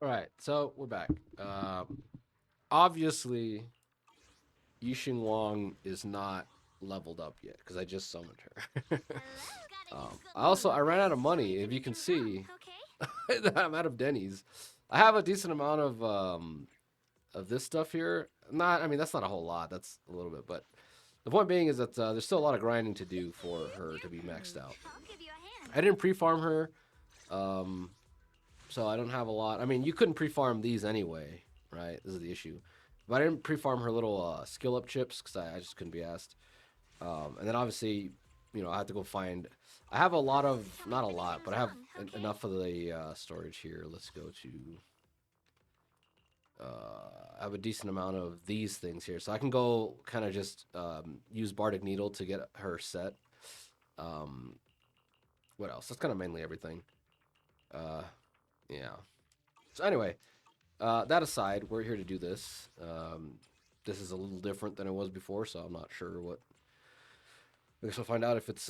All right, so we're back. Obviously, Yixing Wang is not leveled up yet because I just summoned her. I ran out of money. If you can see, I'm out of Denny's. I have a decent amount of this stuff here. Not, I mean, that's not a whole lot. That's a little bit, but the point being is that there's still a lot of grinding to do for her to be maxed out. I didn't pre-farm her, um, so I don't have a lot. I mean, you couldn't pre-farm these anyway, right? This is the issue. But I didn't pre-farm her little skill up chips because I just couldn't be asked. And then obviously, I have to go find. I have a lot of, not a lot, but I have enough of the storage here. Let's go to. I have a decent amount of these things here, so I can go kind of just use Bardic Needle to get her set. Um, what else? That's kind of mainly everything. Yeah. So anyway, that aside, we're here to do this. This is a little different than it was before, so I'm not sure what. I guess we'll find out if it's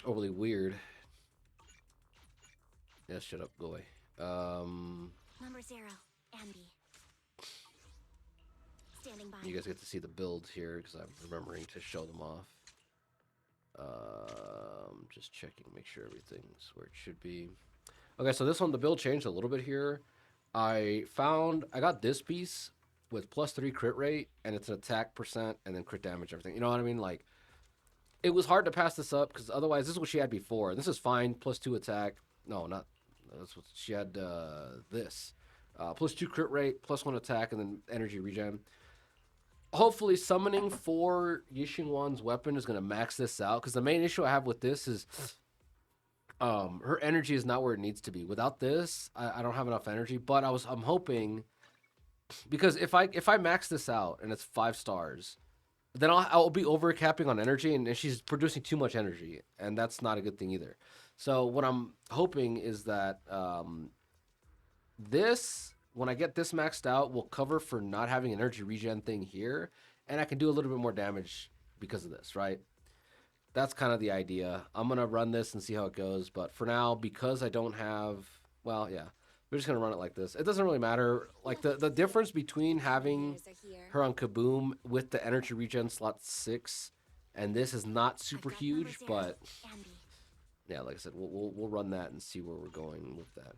overly weird. Yeah, shut up, go away. Number 0, Ambi. Standing by. You guys get to see the builds here because I'm remembering to show them off. Just checking, make sure everything's where it should be. Okay, so this one, the build changed a little bit here. I got this piece with +3 crit rate, and it's an attack percent, and then crit damage, everything. You know what I mean? Like, it was hard to pass this up, because otherwise, this is what she had before. This is fine, +2 attack. No, not, that's what she had, this. +2 crit rate, +1 attack, and then energy regen. Hopefully, summoning for Yixing Wan's weapon is going to max this out, because the main issue I have with this is her energy is not where it needs to be. Without this, I don't have enough energy. But I'm hoping, because if I max this out and it's 5 stars, then I'll be overcapping on energy, and she's producing too much energy, and that's not a good thing either. So what I'm hoping is that this, when I get this maxed out, will cover for not having an energy regen thing here, and I can do a little bit more damage because of this, right? That's kind of the idea. I'm going to run this and see how it goes. But for now, because I don't have... Well, yeah. We're just going to run it like this. It doesn't really matter. Like, the difference between having her on Kaboom with the energy regen slot 6 and this is not super huge, but... Yeah, like I said, we'll run that and see where we're going with that.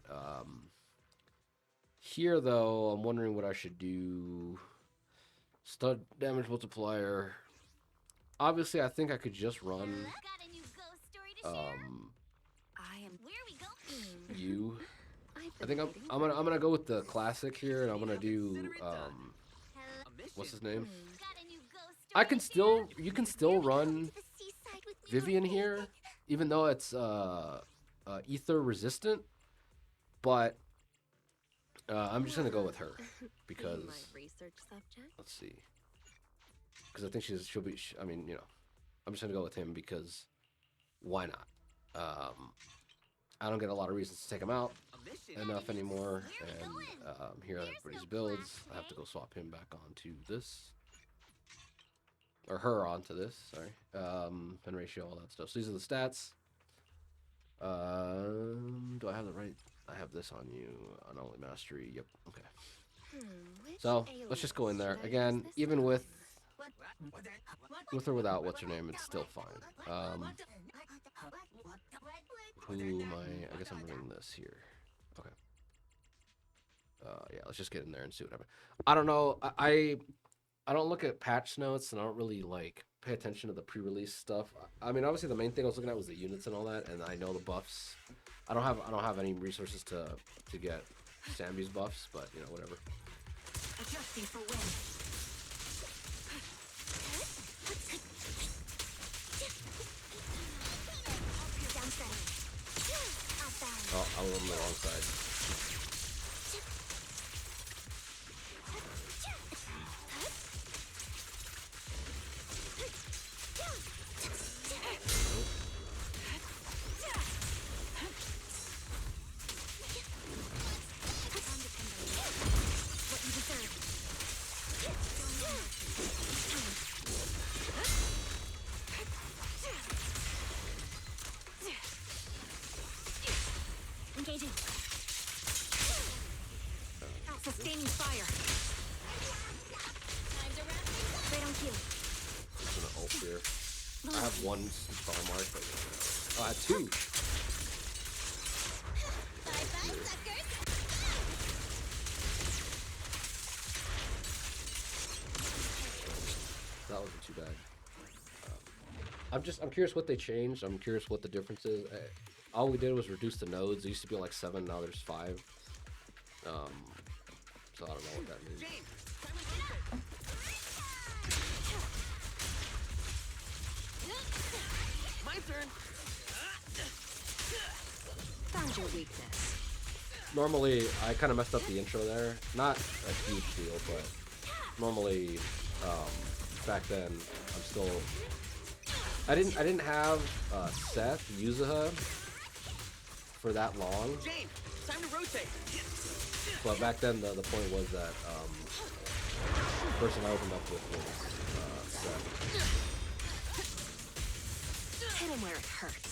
Here, though, I'm wondering what I should do. Stud damage multiplier... Obviously, I think I could just run you. I think I'm gonna go with the classic here, and I'm gonna do what's his name? You can still run Vivian here, even though it's ether resistant, but I'm just gonna go with her because let's see. Because I think she'll be. I mean, I'm just gonna go with him because why not? I don't get a lot of reasons to take him out enough anymore, and here are everybody's builds. I have to go swap him back onto this, or her onto this. Sorry, pen ratio, all that stuff. So these are the stats. Do I have the right? I have this on you on only mastery. Yep. Okay. So let's just go in there again, even with or without what's her name, it's still fine. I guess I'm running this here. Okay. Yeah, let's just get in there and see what happens. I don't know. I don't look at patch notes, and I don't really pay attention to the pre-release stuff. I mean, obviously the main thing I was looking at was the units and all that, and I know the buffs. I don't have any resources to get Sammy's buffs, but whatever. Adjusting for wind. Oh, I was on the wrong side. Engaging. Sustaining fire. Right on cue. Just gonna ult here. I have one star mark, but oh, I had two. That wasn't too bad. I'm curious what they changed. I'm curious what the difference is. All we did was reduce the nodes. It used to be like 7, now there's 5. So I don't know what that means. My turn. Found your weakness. Normally, I kind of messed up the intro there. Not a huge deal, but normally, back then, I'm still. I didn't have Seth Yuzuha for that long. Jane, time to rotate. But back then, the point was that the person I opened up with was Seth. Hit him where it hurts.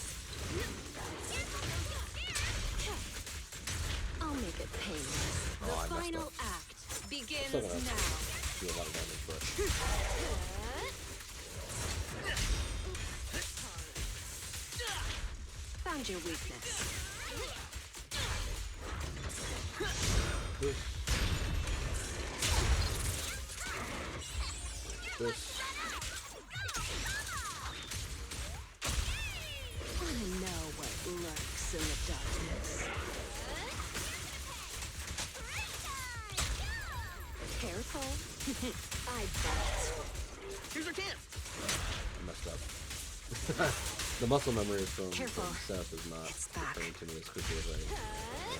I'll make it painless. Oh, I The messed final up. act begins Still gonna now. do a lot of damage, but Found your weakness. this. Wanna know what lurks in the darkness? Careful. I bet. Here's your chance. I messed up. The muscle memory from Careful. Seth is not It's back. returning to me as quickly as I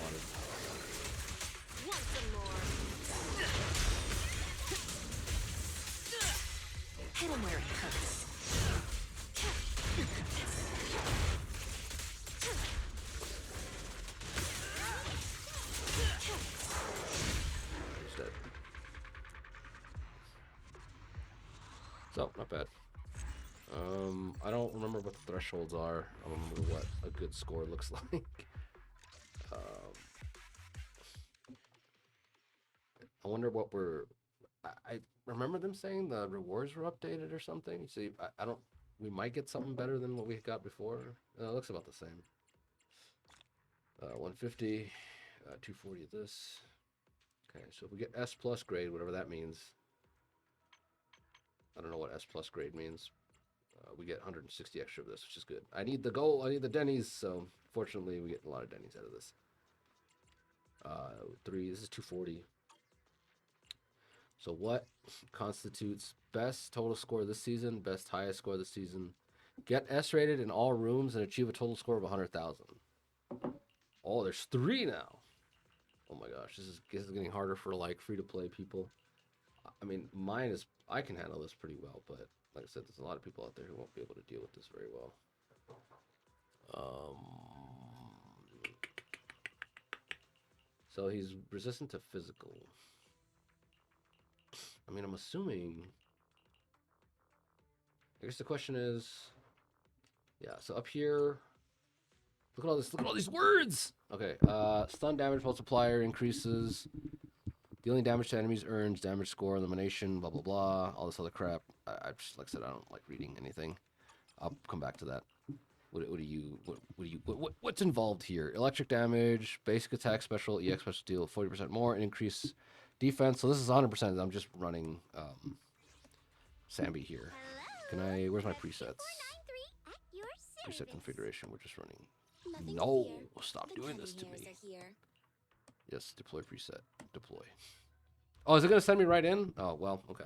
wanted. Want some more? Hit him where it hurts. He's dead. So, not bad. I don't remember what the thresholds are. I don't remember what a good score looks like. I wonder what I remember them saying the rewards were updated or something. See, I don't. We might get something better than what we got before. It looks about the same. 150, 240 of this. Okay, so if we get S plus grade, whatever that means. I don't know what S plus grade means. We get 160 extra of this, which is good. I need the goal. I need the Denny's. So fortunately, we get a lot of Denny's out of this. 3. This is 240. So what constitutes best total score this season? Best highest score this season? Get S rated in all rooms and achieve a total score of 100,000. Oh, there's 3 now. Oh my gosh, this is getting harder for like free to play people. I mean, mine is, I can handle this pretty well, but like I said, there's a lot of people out there who won't be able to deal with this very well. So he's resistant to physical. I mean, I'm assuming. I guess the question is, yeah. So up here, look at all this. Look at all these words. Okay. Stun damage multiplier increases. Dealing damage to enemies earns damage score, elimination, blah blah blah, all this other crap. I just, like I said, I don't like reading anything. I'll come back to that. What's involved here? Electric damage, basic attack, special, EX special deal 40% more, and increase defense. So this is 100%. I'm just running Sambi here. Can I? Where's my presets? Preset configuration. We're just running. No, stop doing this to me. Yes, deploy preset. Deploy. Oh, is it gonna send me right in? Oh well, okay.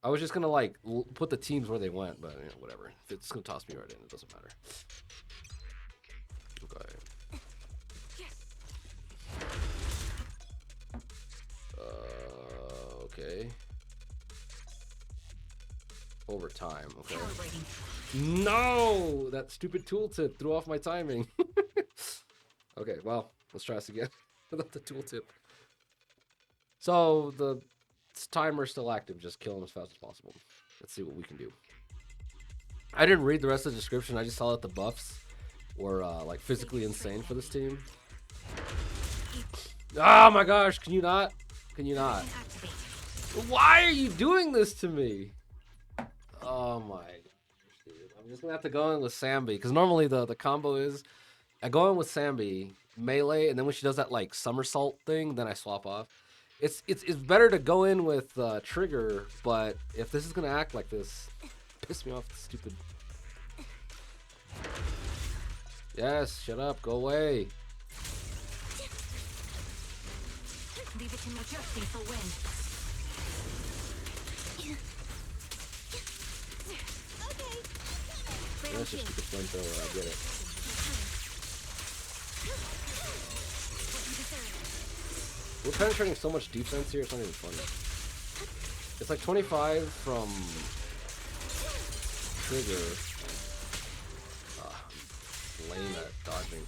I was just gonna like put the teams where they went, but you know, whatever. If it's gonna toss me right in, it doesn't matter. Okay. Okay. Over time. Okay. No, that stupid tooltip threw off my timing. Okay, well, let's try this again without the tooltip. So the timer's still active. Just kill him as fast as possible. Let's see what we can do. I didn't read the rest of the description. I just saw that the buffs were like physically insane for this team. Oh my gosh, can you not? Can you not? Why are you doing this to me? Oh my gosh, dude. I'm just gonna have to go in with Sambi, because normally the combo is I go in with Sambi, melee, and then when she does that like somersault thing, then I swap off. It's better to go in with Trigger, but if this is gonna act like this, piss me off, stupid. Yes, shut up, go away. Leave it to me. Adjusting for wind. Yeah, that's just stupid flamethrower, I get it. We're penetrating so much defense here, it's not even funny. It's like 25 from Trigger. Lame at dodging.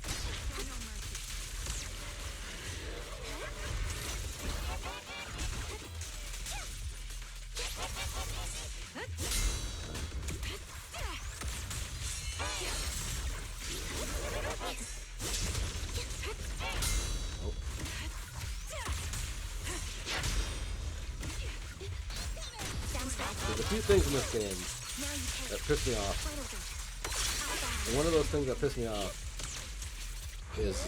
There's a few things in this game that piss me off. And one of those things that piss me off is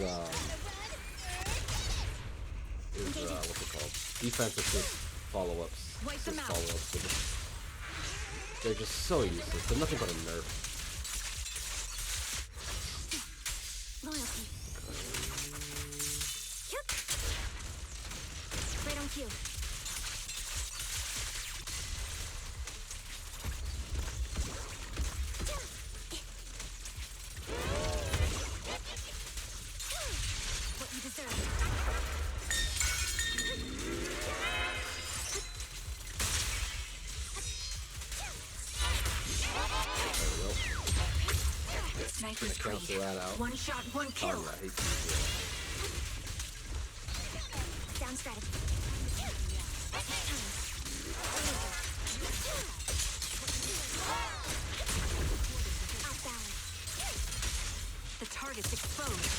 what's it called? Defense assist follow-ups. Assist follow-ups. They're just so useless. They're nothing but a nerf. Loyalty. Right on cue. What you deserve. Sniper's Cancel that out. One shot, one kill. Oh, yeah, I hate to use it. Down strategy. Off balance. The target's exposed.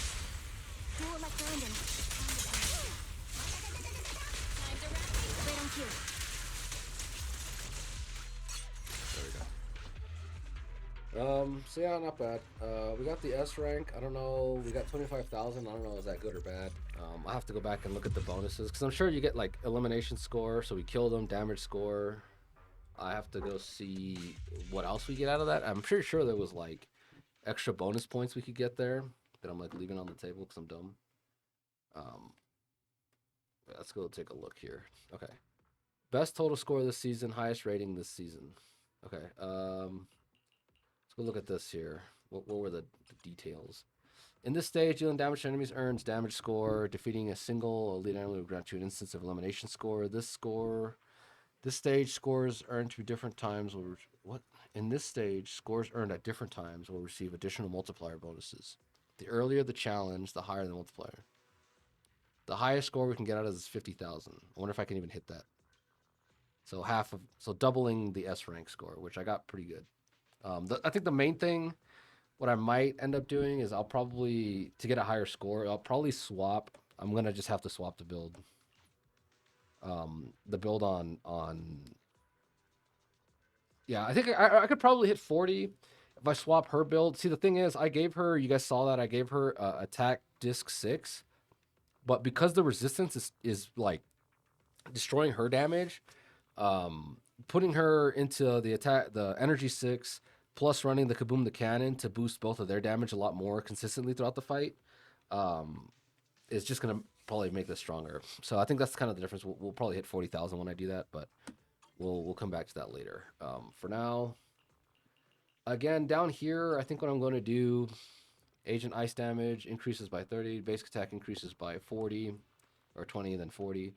Dual left random. Right on cue. There we go. So yeah, not bad. We got the S rank. I don't know. We got 25,000. I don't know, is that good or bad? I have to go back and look at the bonuses, because I'm sure you get like elimination score, so we kill them, damage score. I have to go see what else we get out of that. I'm pretty sure there was like extra bonus points we could get there that I'm like leaving on the table because I'm dumb. Let's go take a look here. Okay. Best total score this season, highest rating this season. Okay. Let's go look at this here. What were the details? In this stage, dealing damage to enemies earns damage score. Defeating a single elite enemy will grant you an instance of elimination score. This stage, scores earned to different times will what? In this stage, scores earned at different times will receive additional multiplier bonuses. The earlier the challenge, the higher the multiplier. The highest score we can get out of this is 50,000. I wonder if I can even hit that. So doubling the S rank score, which I got pretty good. I think the main thing, what I might end up doing is I'll probably, to get a higher score, I'll probably swap. I'm gonna just have to swap the build. The build on yeah, I think I could probably hit 40 if I swap her build. See, the thing is, I gave her, you guys saw that, I gave her attack disc 6, but because the resistance is like destroying her damage, putting her into the energy 6 plus running the Kaboom the cannon to boost both of their damage a lot more consistently throughout the fight is just gonna probably make this stronger. So I think that's kind of the difference. We'll probably hit 40,000 when I do that, but we'll come back to that later. For now, again, down here, I think what I'm going to do, Agent Ice damage increases by 30, basic attack increases by 40, or 20 and then 40.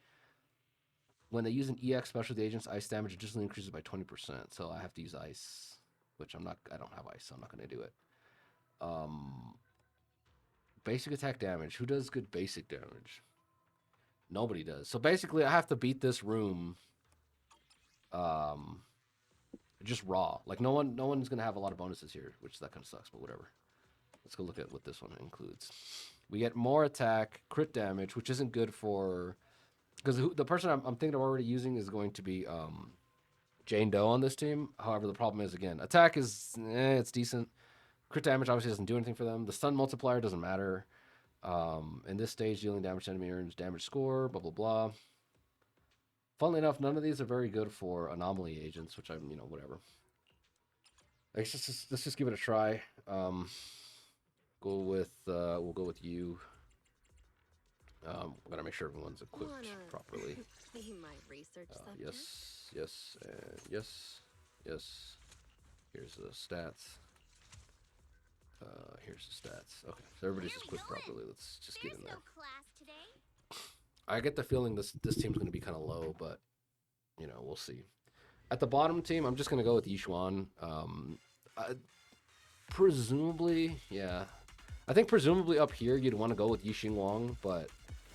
When they use an EX special, the agent's ice damage additionally increases by 20%. So I have to use ice, which I don't have ice, so I'm not going to do it. Basic attack damage. Who does good basic damage? Nobody does. So basically, I have to beat this room just raw. Like no one's going to have a lot of bonuses here, which that kind of sucks, but whatever. Let's go look at what this one includes. We get more attack, crit damage, which isn't good for because the person I'm thinking of already using is going to be Jane Doe on this team. However, the problem is again, attack is it's decent. Crit damage obviously doesn't do anything for them. The stun multiplier doesn't matter. In this stage, dealing damage to enemy earns damage score. Blah blah blah. Funnily enough, none of these are very good for anomaly agents, which I'm whatever. Let's just give it a try. We'll go with you. We gotta make sure everyone's equipped properly. Be my research subject. Yes, and yes. Here's the stats. Here's the stats. Okay, so everybody's equipped properly. Let's just get in there. No class today. I get the feeling this team's gonna be kind of low, but we'll see. At the bottom team, I'm just gonna go with Yishuan. Presumably, yeah. I think presumably up here you'd want to go with Yixing Wang, but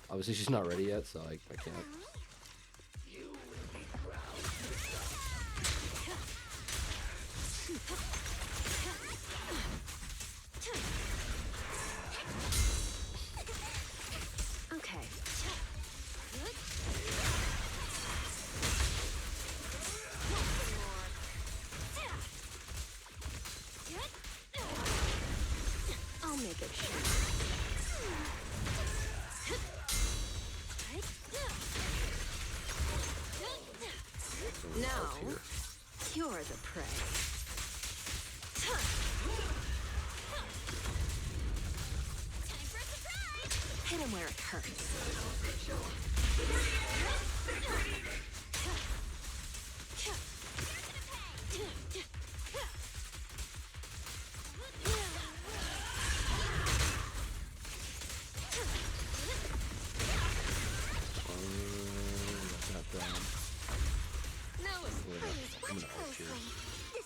obviously she's not ready yet, so I can't. Okay. I'll make it short. Now, you're the prey. Hit him where it hurts.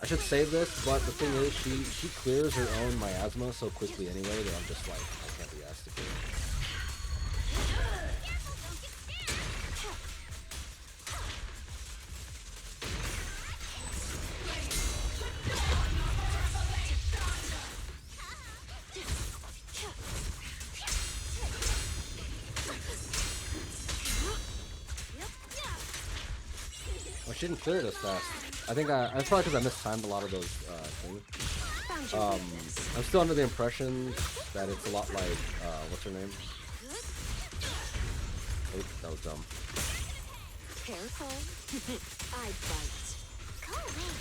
I should save this, but the thing is, she clears her own miasma so quickly anyway that I'm just like, I can't be asked to do it. Well, she didn't clear it as fast. I think that's probably because I mistimed a lot of those things. I'm still under the impression that it's a lot like, what's her name? Oh, that was dumb. Careful. I bite. Go away.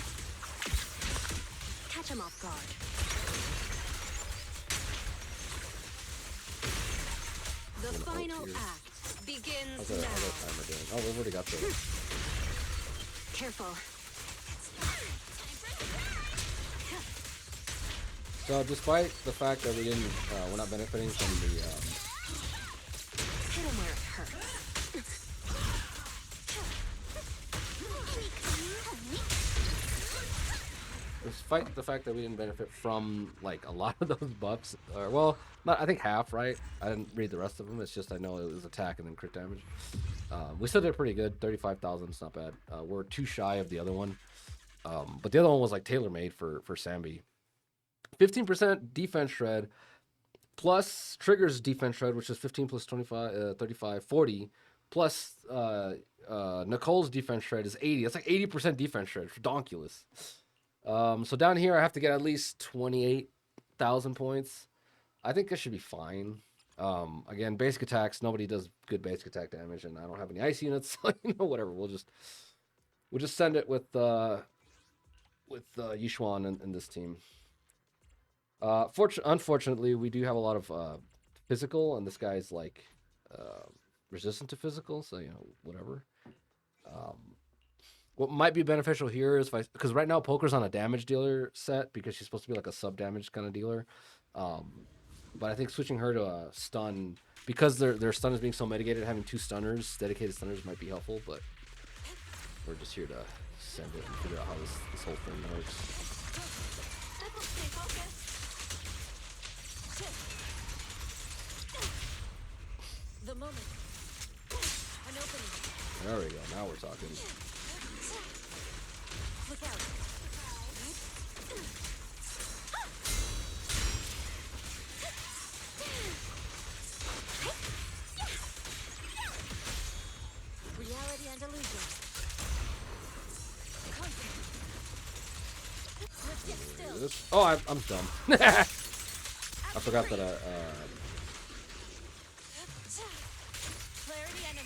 Catch him off guard. The final act begins How's that now. timer doing? Oh, we've already got the... Careful. So despite the fact that we're not benefiting from the Hit him where it hurts. despite the fact that we didn't benefit from like a lot of those buffs, or well, not I think half, right? I didn't read the rest of them. It's just I know it was attack and then crit damage. We still did pretty good. 35,000 is not bad. We're too shy of the other one, but the other one was like tailor made for Sambi. 15% defense shred plus triggers defense shred, which is 15 plus 25, 35, 40 plus Nicole's defense shred is 80. That's like 80% defense shred. Redonkulous. So down here I have to get at least 28,000 points. I think I should be fine. Again, basic attacks. Nobody does good basic attack damage, and I don't have any ice units. So, whatever. We'll just send it with Yishuan in this team. Unfortunately, we do have a lot of physical, and this guy's like resistant to physical, so whatever. What might be beneficial here is because right now Poker's on a damage dealer set because she's supposed to be like a sub damage kind of dealer. But I think switching her to a stun, because their stun is being so mitigated, having two stunners, dedicated stunners, might be helpful. But we're just here to send it and figure out how this whole thing works. The moment. An opening. There we go. Now we're talking. Look out. this. Oh, I'm dumb. I forgot that Clarity and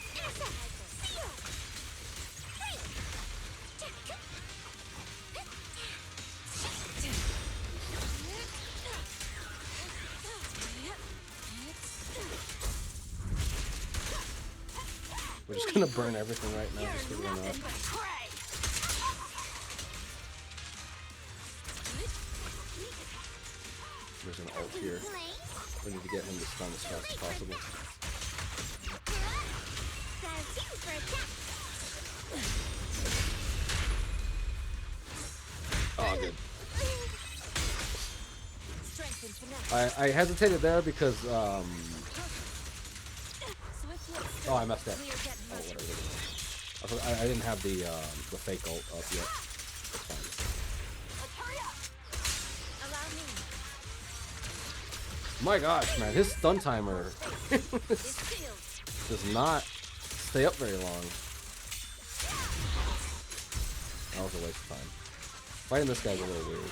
we're just gonna burn everything right now. Just figure it out. There's an ult here. We need to get him to stun as fast as possible. Oh, good. I hesitated there because oh, I messed up. Oh, whatever. I didn't have the fake ult up yet. That's fine. My gosh, man, his stun timer does not stay up very long. That was a waste of time. Fighting this guy's a little weird.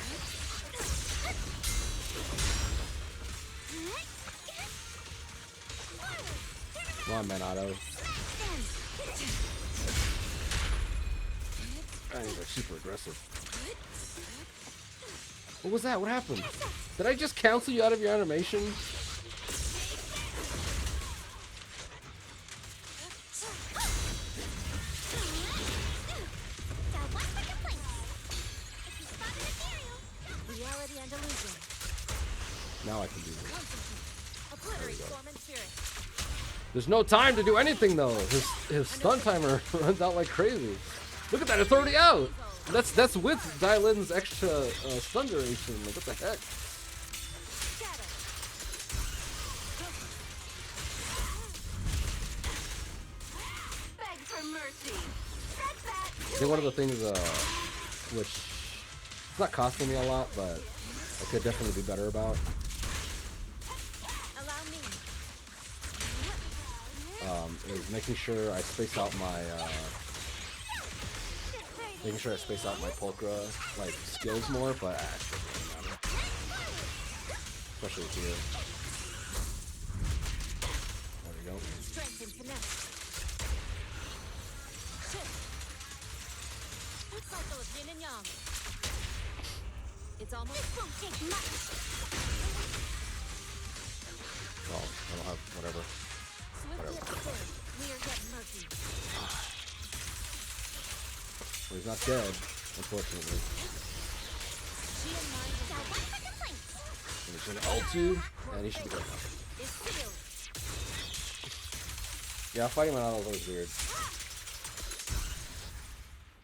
Come on, Manado. These are super aggressive. What was that? What happened? Did I just cancel you out of your animation? Now I can do this. There we go. There's no time to do anything though. His stun timer runs out like crazy. Look at that, it's already out. That's with Dylan's extra stun duration. Like, what the heck? I think one of the things which it's not costing me a lot, but I could definitely be better about. Is making sure I space out my Pulchra like skills more, but actually it doesn't matter. Especially here. There we go. It's almost won't take much. Well, I don't have whatever. We are getting murky. Well, he's not dead, unfortunately. And he's gonna ult you, and he should be dead now. Yeah, fighting him out of was weird.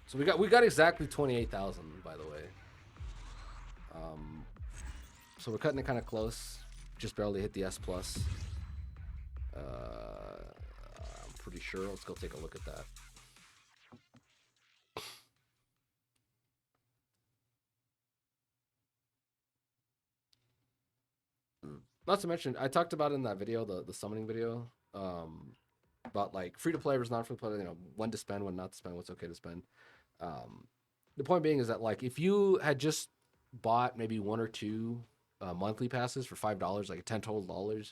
So we got exactly 28,000, by the way. So we're cutting it kind of close. Just barely hit the S plus. I'm pretty sure. Let's go take a look at that. Not to mention, I talked about in that video, the summoning video, about like free to play versus not free to play. You know, when to spend, when not to spend, what's okay to spend. The point being is that like if you had just bought maybe one or two monthly passes for $5, like $10 total,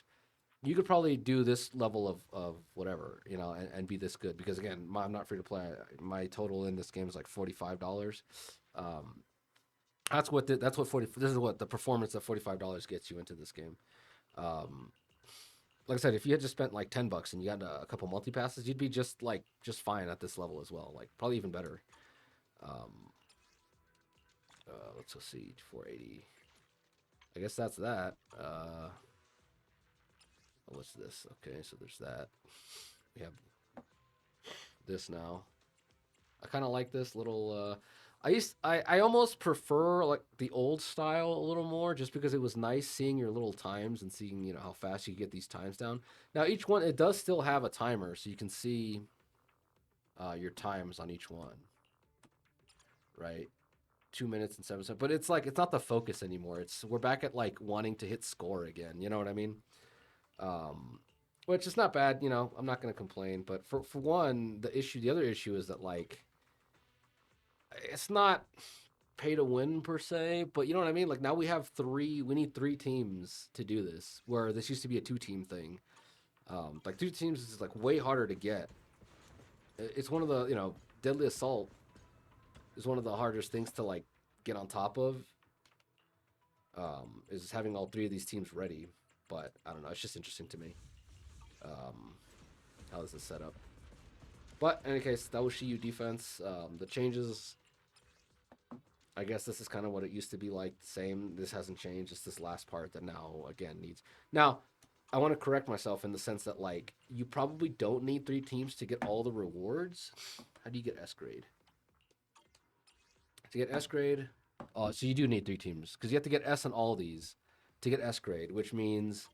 you could probably do this level of whatever, you know, and be this good. Because again, I'm not free to play. My total in this game is like $45. That's what this is what the performance of $45 gets you into this game. Like I said, if you had just spent like $10 and you got a couple multi passes, you'd be just fine at this level as well. Like probably even better. Let's go see 480. I guess that's that. What's this? Okay, so there's that. We have this now. I kind of like this little. I almost prefer like the old style a little more, just because it was nice seeing your little times and seeing, you know, how fast you get these times down. Now each one, it does still have a timer, so you can see your times on each one. Right, 2 minutes and 7 seconds. But it's like it's not the focus anymore. We're back at like wanting to hit score again. You know what I mean? Which is not bad. You know, I'm not going to complain. But for one, the other issue is that like it's not pay to win per se, but you know what I mean? Like now we have three, we need three teams to do this, where this used to be a two-team thing. Like two teams is like way harder to get. It's one of the, you know, Deadly Assault is one of the hardest things to like get on top of. Is having all three of these teams ready, but I don't know. It's just interesting to me. How this is set up. But in any case, that was Shiyu defense. The changes, I guess this is kind of what it used to be like. Same. This hasn't changed. It's this last part that now again needs. Now, I want to correct myself in the sense that like you probably don't need three teams to get all the rewards. How do you get S grade? To get S grade, oh, so you do need three teams because you have to get S on all these to get S grade, which means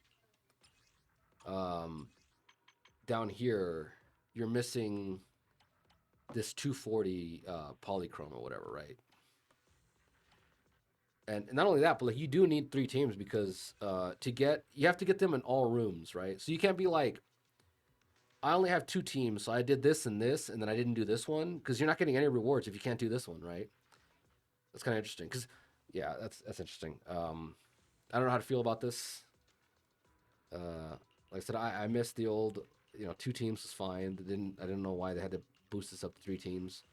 down here you're missing this 240 polychrome or whatever, right? And not only that, but like you do need three teams because you have to get them in all rooms, right? So you can't be like, I only have two teams, so I did this, and then I didn't do this one, because you're not getting any rewards if you can't do this one, right? That's kind of interesting, because yeah, that's interesting. I don't know how to feel about this. Like I said, I missed the old, you know, two teams was fine. I didn't know why they had to boost this up to three teams,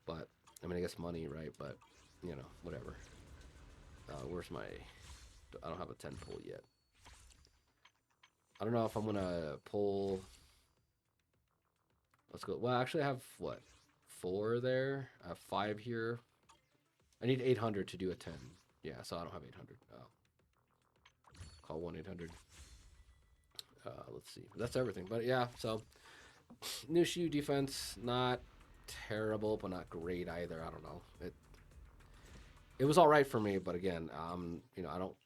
but I mean, I guess money, right? But you know, whatever. Where's my? I don't have a 10 pull yet. I don't know if I'm gonna pull. Let's go. Well, actually, I have what? 4 there. I have 5 here. I need 800 to do a 10. Yeah, so I don't have 800. Call 1-800. Let's see. That's everything. But yeah, so new Shiyu defense, not terrible, but not great either. I don't know. It was all right for me, but again, you know, I don't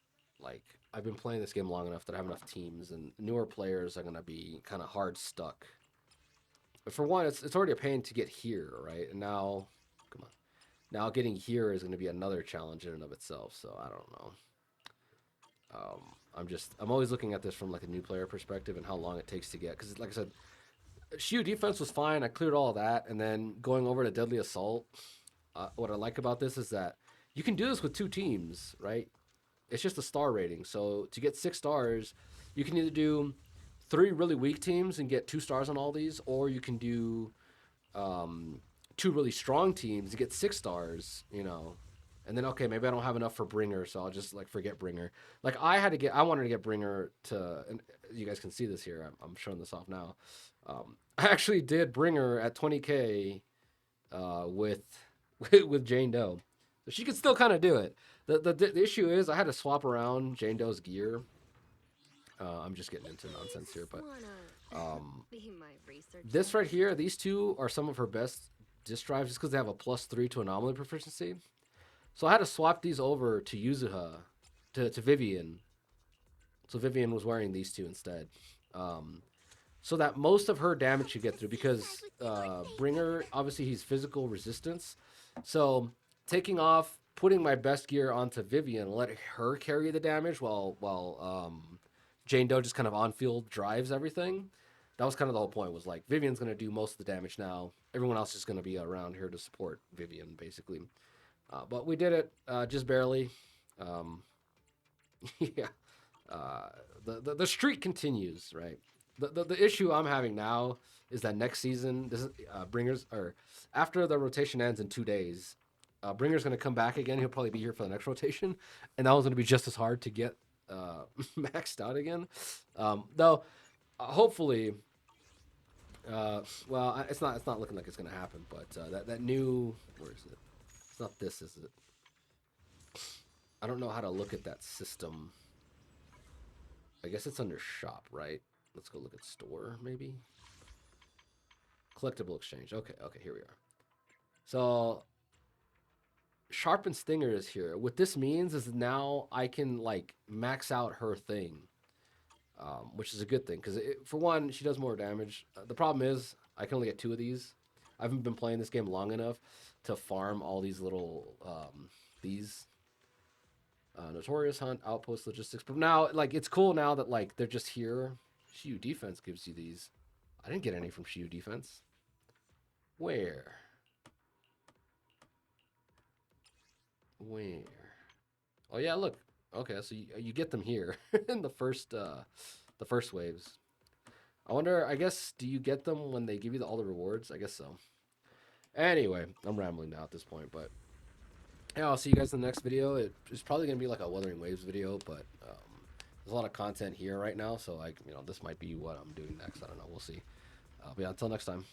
like. I've been playing this game long enough that I have enough teams, and newer players are gonna be kind of hard stuck. But for one, it's already a pain to get here, right? And now, come on, now getting here is gonna be another challenge in and of itself. So I don't know. I'm always looking at this from like a new player perspective and how long it takes to get. Because like I said, Shiyu defense was fine. I cleared all of that, and then going over to Deadly Assault. What I like about this is that you can do this with 2 teams, right? It's just a star rating. So to get 6 stars, you can either do 3 really weak teams and get 2 stars on all these, or you can do 2 really strong teams and get 6 stars, you know. And then, okay, maybe I don't have enough for Bringer, so I'll just like forget Bringer. Like I wanted to get Bringer to, and you guys can see this here. I'm showing this off now. I actually did Bringer at 20K with with Jane Doe. So she could still kind of do it. The issue is I had to swap around Jane Doe's gear. I'm just getting into nonsense here, but this right here, these 2 are some of her best disc drives just because they have a +3 to anomaly proficiency. So I had to swap these over to Yuzuha, to Vivian. So Vivian was wearing these 2 instead. So that most of her damage should get through, because Bringer, obviously he's physical resistance. So taking off, putting my best gear onto Vivian, let her carry the damage while Jane Doe just kind of on-field drives everything. That was kind of the whole point, was like, Vivian's going to do most of the damage now. Everyone else is going to be around here to support Vivian, basically. But we did it just barely. Yeah. The streak continues, right? The issue I'm having now is that next season, this is Bringers, or after the rotation ends in 2 days, Bringer's going to come back again. He'll probably be here for the next rotation, and that was going to be just as hard to get maxed out again. Though, hopefully, well, it's not looking like it's going to happen. But that new, where is it? It's not this, is it? I don't know how to look at that system. I guess it's under shop, right? Let's go look at store, maybe. Collectible exchange. Okay, here we are. So, Sharpened Stinger is here. What this means is now I can, like, max out her thing. Which is a good thing, because for one, she does more damage. The problem is, I can only get 2 of these. I haven't been playing this game long enough to farm all these little, Notorious Hunt, Outpost Logistics. But now, like, it's cool now that, like, they're just here. Shiyu Defense gives you these. I didn't get any from Shiyu Defense. Where? Where? Oh yeah, look. Okay, so you get them here in the first waves. I wonder. I guess do you get them when they give you all the rewards? I guess so. Anyway, I'm rambling now at this point, but yeah, I'll see you guys in the next video. It's probably gonna be like a Wuthering Waves video, but there's a lot of content here right now, so like this might be what I'm doing next. I don't know. We'll see. But yeah, until next time.